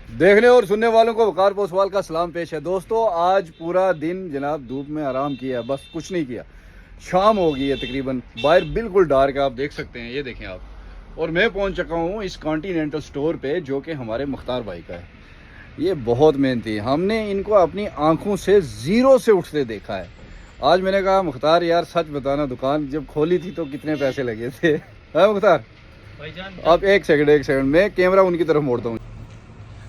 देखने और सुनने वालों को वकार पोसवाल का सलाम पेश है। दोस्तों आज पूरा दिन जनाब धूप में आराम किया, बस कुछ नहीं किया। शाम हो गई है तकरीबन, बाहर बिल्कुल डार्क है, आप देख सकते हैं, ये देखें आप। और मैं पहुंच चुका हूं इस कॉन्टिनेंटल स्टोर पे जो कि हमारे मुख्तार भाई का है। ये बहुत मेहनती, हमने इनको अपनी आंखों से जीरो से उठते देखा है। आज मैंने कहा मुख्तार यार सच बताना, दुकान जब खोली थी तो कितने पैसे लगे थे? है मुख्तार भाईजान? आप एक सेकंड मैं कैमरा उनकी तरफ मोड़ता हूँ।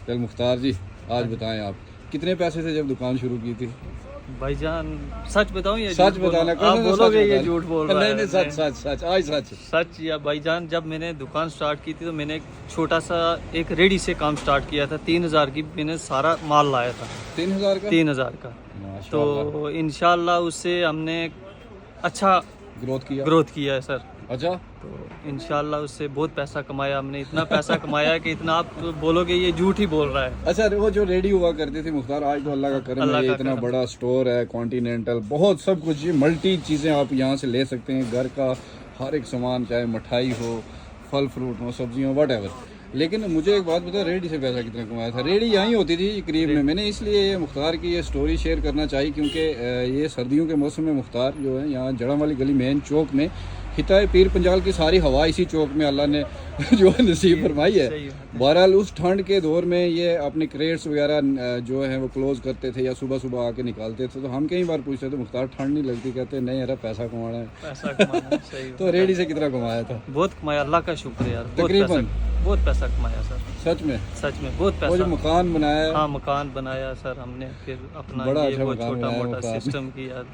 चल मुख्तार जी आज बताएं आप कितने पैसे से जब दुकान शुरू की थी? भाईजान सच बताऊं या सच झूठ बताना, बोलूं? आप बोलोगे ये झूठ बोल रहा नहीं है। नहीं सच सच सच आज सच। सच या भाईजान, जब मैंने दुकान स्टार्ट की थी तो मैंने एक छोटा सा एक रेडी से काम स्टार्ट किया था। 3,000 की मैंने सारा माल लाया था। 3,000 का? 3,000 का। तो इंशाल्लाह उससे हमने अच्छा ग्रोथ किया है सर। अच्छा, तो इंशाल्लाह उससे बहुत पैसा कमाया हमने। इतना पैसा कमाया कि इतना आप बोलोगे ये झूठ ही बोल रहा है। अच्छा वो जो रेडी हुआ करती थी मुख्तार, आज तो अल्लाह का करम है, ये इतना बड़ा स्टोर है, कॉन्टिनेंटल, बहुत सब कुछ, ये मल्टी चीज़ें आप यहाँ से ले सकते हैं। घर का हर एक सामान, चाहे मिठाई हो, फल फ्रूट हो, सब्जियाँ, वट। लेकिन मुझे एक बात बता, रेडी से पैसा कितना कमाया था? रेडी यहीं होती थी करीब में। मैंने इसलिए ये मुख्तार की ये स्टोरी शेयर करना चाहिए क्योंकि ये सर्दियों के मौसम में मुख्तार जो है यहाँ जड़ा वाली गली मेन चौक में, हिताए पीर पंजाल की सारी हवा इसी चौक में अल्लाह ने जो है नसीब फरमाई है। बहरहाल उस ठंड के दौर में ये अपने क्रेट्स वगैरह जो है वो क्लोज करते थे या सुबह सुबह आके निकालते थे। तो हम कई बार पूछते थे मुख्तार ठंड नहीं लगती? कहते नहीं यार पैसा कमाना है। पैसा कमाना सही। तो रेडी से कितना कमाया था? बहुत कमाया, अल्लाह का शुक्र यार। तकरीबन बहुत पैसा कमाया सर। सच में बहुत पैसा। वो जो मकान बनाया? हाँ मकान बनाया सर हमने। फिर अपना बड़ा ये अच्छा वो मकान छोटा बनाया मोटा मकान। सिस्टम किया।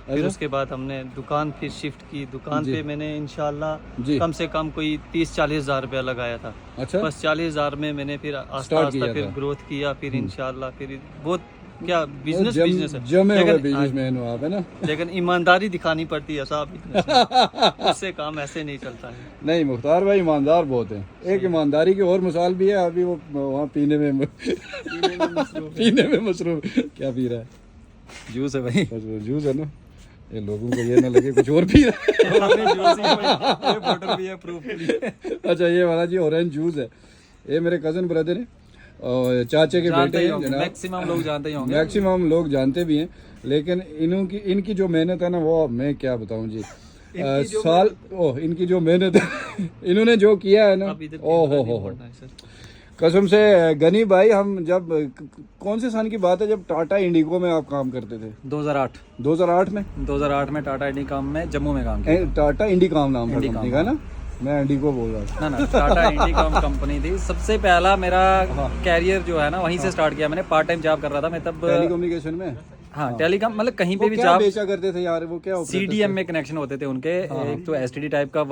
फिर उसके बाद हमने दुकान फिर शिफ्ट की। दुकान पे मैंने इंशाल्लाह कम से कम कोई 30-40 हज़ार रुपया लगाया था। अच्छा, बस 40 हज़ार में मैंने फिर आस्ता आस्ता फिर ग्रोथ किया। फिर इंशाल्लाह फिर बहुत क्या बिजनेस है। जमे हुए बिजनेसमैन हो आप, है ना? लेकिन ईमानदारी दिखानी पड़ती है साहब। उससे काम ऐसे नहीं चलता है। नहीं मुख्तार भाई ईमानदार बहुत है। एक ईमानदारी की और मिसाल भी है, अभी वो वहाँ पीने में मसरूफ। क्या पी रहा है? जूस है भाई। जूस है ना? ये लोगों को ये ना लगे कुछ और पी रहा है। बोतल भी है प्रूफ के लिए। अच्छा ये वाला जी ऑरेंज जूस है। ये मेरे कजन ब्रदर है और चाचे के बेटे हैं जनाब। मैक्सिमम लोग जानते ही होंगे। मैक्सिमम लोग जानते भी हैं, लेकिन इनकी जो मेहनत है ना वो मैं क्या बताऊं जी। इनकी जो मेहनत है इन्होंने जो किया है ना, ओ हो कसम से। गनी भाई हम जब कौन से सन की बात है जब टाटा इंडिगो में आप काम करते थे? 2008 में। 2008 में टाटा इंडिकॉम में जम्मू में काम किया। टाटा इंडिकॉम नाम था कंपनी का ना? मैं इंडिगो बोल रहा था। ना टाटा इंडिकॉम कंपनी थी। सबसे पहला मेरा कैरियर जो है ना वहीं से स्टार्ट किया मैंने। पार्ट टाइम जॉब कर रहा था मैं तब टेलीकम्युनिकेशन में। हाँ टेलीकॉम, मतलब कहीं पे भी क्या बेचा करते थे यार? वो क्या CDM में कनेक्शन होते थे उनके। एक तो STD टाइप का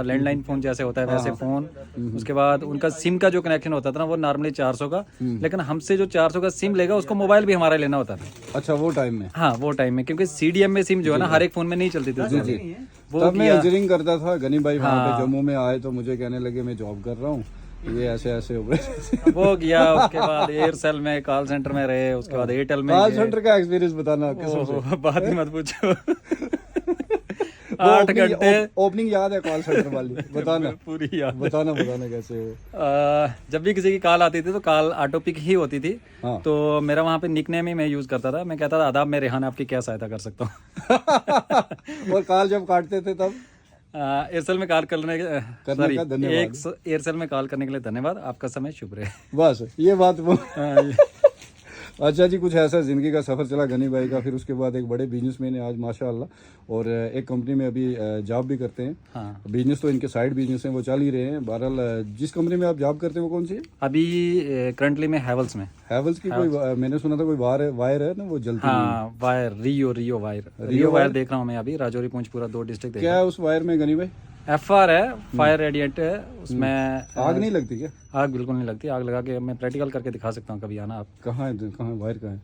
लैंडलाइन फोन जैसे होता है वैसे फोन। उसके बाद उनका सिम का जो कनेक्शन होता था ना वो नॉर्मली 400 का, लेकिन हमसे जो 400 का सिम लेगा उसको मोबाइल भी हमारा लेना होता था। अच्छा वो टाइम में? हाँ वो टाइम में, क्योंकि CDM में सिम जो है ना हर एक फोन में नहीं चलती थी। जी तब मैं इंजीनियरिंग करता था। गनी भाई वहाँ पे जम्मू में आए तो मुझे कहने लगे मैं जॉब कर रहा हूँ, ये ऐसे हो गए। वो गया, उसके बाद एयरसेल में कॉल सेंटर में रहे, उसके बाद एयरटेल में। कॉल सेंटर का एक्सपीरियंस बताना। बात ही मत पूछो। 8 घंटे ओपनिंग याद है कॉल सेंटर वाली? बताना पूरी याद। बताना कैसे हो? जब भी किसी की कॉल आती थी तो कॉल ऑटो पिक ही होती थी। हाँ। तो मेरा वहाँ पे निकनेम ही मैं यूज करता था। मैं कहता था आदाब, मैं रेहान आपकी क्या सहायता कर सकता हूँ। और कॉल जब काटते थे तब? एयरसेल में कॉल करने का धन्यवाद। एयरसेल में कॉल करने के लिए धन्यवाद, आपका समय शुभ रहे। बस ये बात वो। अच्छा जी, कुछ ऐसा जिंदगी का सफर चला गनी भाई का। फिर उसके बाद एक बड़े बिजनेसमैन है आज माशाल्लाह, और एक कंपनी में अभी जॉब भी करते हैं। हाँ। बिजनेस तो इनके साइड बिजनेस हैं, वो चल ही रहे हैं। बहरहाल जिस कंपनी में आप जॉब करते हैं वो कौन सी है? अभी करंटली में हैवल्स में। हैवल्स की कोई मैंने सुना था कोई वायर है ना वो जलती? हाँ वायर, रियो वायर देख रहा हूँ मैं अभी। राजौरी पूंछपुरा 2 डिस्ट्रिक्ट। क्या है उस वायर में गनी भाई? FR है, फायर रेडिएंट है उसमें। आग नहीं लगती क्या? आग बिल्कुल नहीं लगती। आग लगा के मैं प्रैक्टिकल करके दिखा सकता हूँ, कभी आना आप। कहाँ है वायर कहाँ है?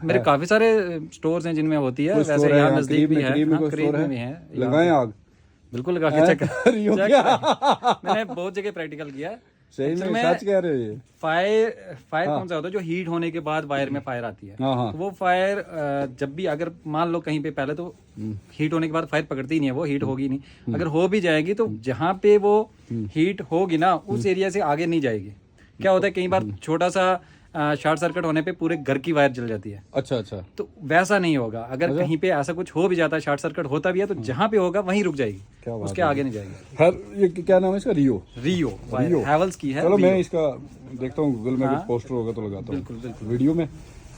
मेरे काफी सारे स्टोर्स हैं जिनमें होती है। वैसे यहाँ नजदीक भी है, करीब में भी है। लगाएं आग? बिल्कुल लगा के चेक मैंने बहुत जगह प्रैक्टिकल किया है। सही में सच कह रहे हो? ये फायर कौन सा होता है जो हीट होने के बाद वायर में फायर आती है। हाँ। तो वो फायर जब भी, अगर मान लो कहीं पे पहले तो हीट होने के बाद फायर पकड़ती ही नहीं है, वो हीट होगी नहीं। अगर हो भी जाएगी तो जहाँ पे वो हीट होगी ना उस एरिया से आगे नहीं जाएगी, क्या होता है कई बार छोटा सा शॉर्ट सर्किट होने पे पूरे घर की वायर जल जाती है। अच्छा अच्छा। तो वैसा नहीं होगा, अगर कहीं पे ऐसा कुछ हो भी जाता है, शॉर्ट सर्किट होता भी है, तो जहाँ पे होगा वहीं रुक जाएगी, क्या बात उसके आगे नहीं जाएगी। खैर ये क्या नाम है इसका? रियो रियो हैवेल्स की है। चलो मैं इसका देखता हूँ, गूगल में कुछ पोस्टर होगा तो लगाता हूँ बिल्कुल। वीडियो में।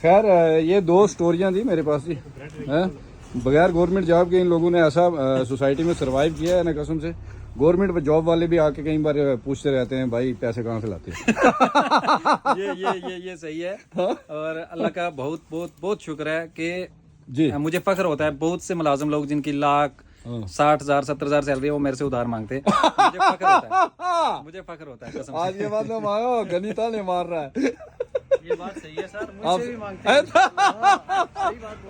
खैर ये 2 स्टोरियां थी मेरे पास जी हैं। बगैर गवर्नमेंट जॉब के इन लोगों ने ऐसा सोसाइटी में सरवाइव किया है ना, कसम से। गवर्नमेंट जॉब वाले भी आके कई बार पूछते रहते हैं भाई पैसे कहाँ से लाते हैं। ये सही है। और अल्लाह का बहुत बहुत बहुत शुक्र है कि जी मुझे फख्र होता है, बहुत से मुलाजिम लोग जिनकी लाख 60,000 70,000 सैलरी है, वो मेरे से उधार मांगते हैं। मुझे फख्र होता है कसम से। आज ये बात ना मांगो, गनीता ने मार रहा है। ये बात सही है सर, मुझसे भी मांगते हैं।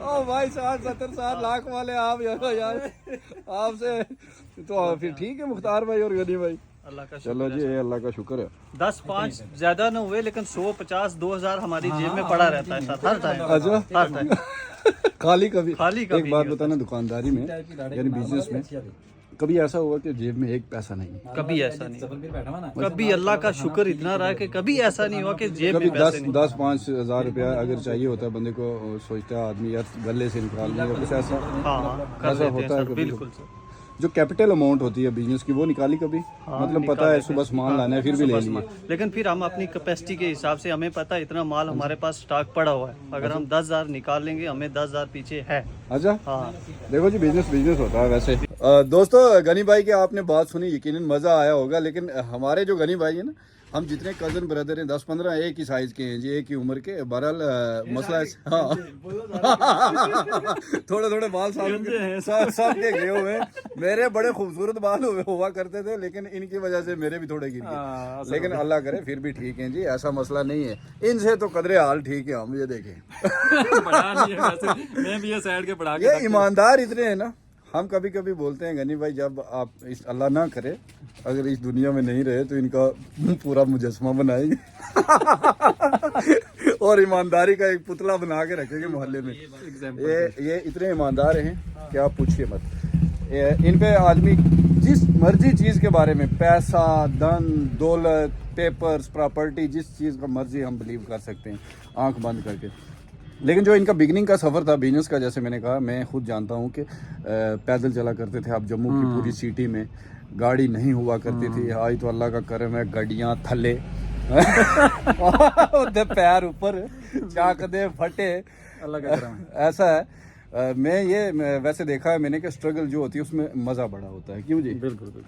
ओ भाई 60-70 लाख वाले आप यार आपसे तो फिर ठीक है मुख्तार भाई और गनी भाई। अल्लाह का चलो जी अल्लाह का शुक्र है। 10-5 ज्यादा न हुए, लेकिन 100-50-2,000 हमारी जेब में पड़ा रहता है सर, हर टाइम। अच्छा हर टाइम खाली कभी खाली एक बात बताना, दुकानदारी में यानी बिजनेस में कभी ऐसा हुआ कि जेब में एक पैसा नहीं? कभी ऐसा नहीं, कभी अल्लाह का शुक्र इतना रहा कि कभी ऐसा नहीं हुआ कि जेब कभी में पैसे नहीं। 10-5 हज़ार रुपया अगर चाहिए होता है बंदे को, सोचता है आदमी यार गले से निकाल लेंगे कुछ ऐसा। हाँ कर ऐसा लेते हैं होता है सर, कभी? बिल्कुल सर। जो कैपिटल अमाउंट होती है बिजनेस की वो निकाली कभी? मतलब पता है सुबह सामान लाना है फिर भी ले लिए, लेकिन फिर हम अपनी कैपेसिटी के हिसाब से, हमें पता है इतना माल हमारे पास स्टॉक पड़ा हुआ है, अगर हम 10,000 निकाल लेंगे हमें 10,000 पीछे है। अच्छा हाँ देखो जी बिजनेस होता है वैसे। दोस्तों गनी भाई की आपने बात सुनी, यकीनन मजा आया होगा। लेकिन हमारे जो गनी भाई है ना, हम जितने कजन ब्रदर हैं 10-15 एक ही साइज के हैं जी, एक ही उम्र के। बहरहाल मसला है हाँ थोड़े बाल सब के गए हुए हैं। मेरे बड़े खूबसूरत बाल हुआ करते थे, लेकिन इनकी वजह से मेरे भी थोड़े गिर गए। लेकिन अल्लाह करे फिर भी ठीक है जी, ऐसा मसला नहीं है। इनसे तो कदरे हाल ठीक है, हम ये देखें मैं भी ये साइड के बढ़ा ये ईमानदार इतने हैं ना। हम कभी कभी बोलते हैं गनी भाई जब आप इस अल्लाह ना करे अगर इस दुनिया में नहीं रहे तो इनका पूरा मुजस्मा बनाएंगे और ईमानदारी का एक पुतला बना के रखेंगे मोहल्ले में। ये इतने ईमानदार हैं कि आप पूछिए मत। इन पे आदमी जिस मर्जी चीज़ के बारे में, पैसा धन दौलत पेपर्स प्रॉपर्टी, जिस चीज़ का मर्जी हम बिलीव कर सकते हैं आंख बंद करके। लेकिन जो इनका बिगनिंग का सफ़र था बिजनेस का, जैसे मैंने कहा मैं खुद जानता हूँ कि पैदल चला करते थे आप जम्मू की पूरी सिटी में, गाड़ी नहीं हुआ करती थी। आज तो अल्लाह का करम है, गाड़ियाँ थले पैर ऊपर चाक दे फटे, अल्लाह का करम है। ऐसा है। मैं वैसे देखा है मैंने कि स्ट्रगल जो होती है उसमें मज़ा बड़ा होता है। क्यों जी? बिल्कुल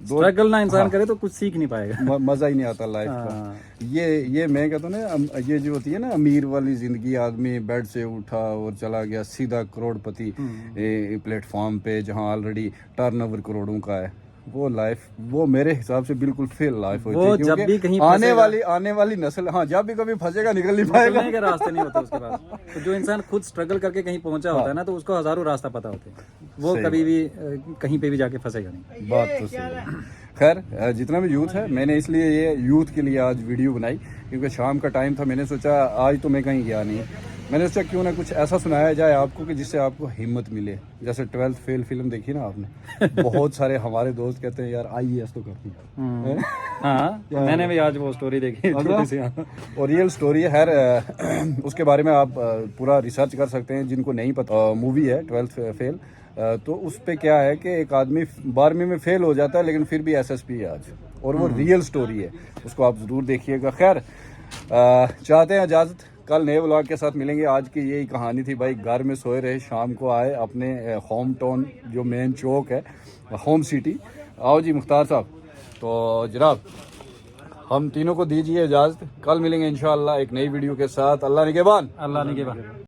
स्ट्रगल ना इंसान करे तो कुछ सीख नहीं पाएगा, मजा ही नहीं आता लाइफ का। ये मैं कहता हूँ ना, ये जो होती है ना अमीर वाली जिंदगी, आदमी बेड से उठा और चला गया सीधा करोड़पति प्लेटफॉर्म पे जहाँ ऑलरेडी टर्नओवर करोड़ों का है, वो लाइफ वो मेरे हिसाब से बिल्कुल फेल लाइफ होती है। जब भी कहीं आने वाली नस्ल, हाँ जब भी कभी फंसेगा निकल नहीं पाएगा, निकलने के रास्ते नहीं होते उसके पास। तो जो इंसान खुद स्ट्रगल करके कहीं पहुंचा होता है ना, तो उसको हजारों रास्ता पता होते हैं, वो कभी भी कहीं पे भी जाके फंसेगा नहीं। बात तो सही है। खैर जितना भी यूथ है, मैंने इसलिए ये यूथ के लिए आज वीडियो बनाई क्योंकि शाम का टाइम था। मैंने सोचा आज तो मैं कहीं गया नहीं, मैंने सोचा क्यों ना कुछ ऐसा सुनाया जाए आपको कि जिससे आपको हिम्मत मिले। जैसे 12th फेल फिल्म देखी ना आपने, बहुत सारे हमारे दोस्त कहते हैं यार IAS तो करती है। हाँ मैंने भी आज वो स्टोरी देखी छोटी सी, और रियल स्टोरी है। खैर उसके बारे में आप पूरा रिसर्च कर सकते हैं जिनको नहीं पता। मूवी है 12th फेल, तो उस पे क्या है कि एक आदमी 12वीं में फेल हो जाता है लेकिन फिर भी SSP है आज, और वो रियल स्टोरी है, उसको आप ज़रूर देखिएगा। खैर चाहते हैं इजाज़त, कल नए व्लॉग के साथ मिलेंगे। आज की यही कहानी थी भाई, घर में सोए रहे, शाम को आए अपने होम टाउन जो मेन चौक है, होम सिटी। आओ जी मुख्तार साहब, तो जनाब हम तीनों को दीजिए इजाज़त, कल मिलेंगे इंशाअल्लाह एक नई वीडियो के साथ। अल्लाह निगहबान। अल्लाह निगहबान।